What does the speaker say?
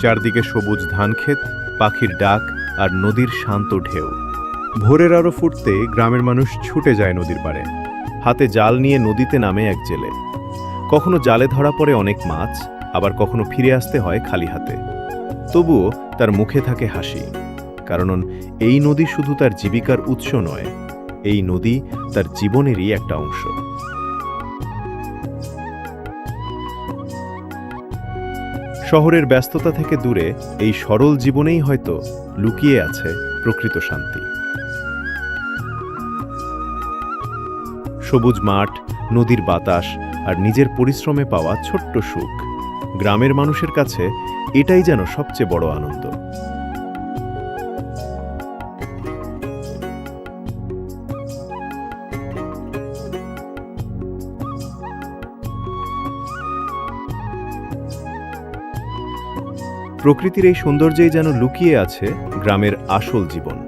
চারদিকে সবুজ ধানক্ষেত, পাখির ডাক আর নদীর শান্ত ঢেউ। ভোরের আলো ফুটতে গ্রামের মানুষ ছুটে যায় নদীর পাড়ে। হাতে জাল নিয়ে নদীতে নামে এক জেলে। কখনো জালে ধরা পড়ে অনেক মাছ, আবার কখনো ফিরে আসতে হয় খালি হাতে। তবুও তার মুখে থাকে হাসি, কারণ এই নদী শুধু তার জীবিকার উৎস নয়, এই নদী তার জীবনেরই একটা অংশ। শহরের ব্যস্ততা থেকে দূরে এই সরল জীবনেই হয়তো লুকিয়ে আছে প্রকৃত শান্তি। সবুজ মাঠ, নদীর বাতাস আর নিজের পরিশ্রমে পাওয়া ছোট্ট সুখ, গ্রামের মানুষের কাছে এটাই যেন সবচেয়ে বড় আনন্দ। প্রকৃতির এই সৌন্দর্যেই যেন লুকিয়ে আছে গ্রামের আসল জীবন।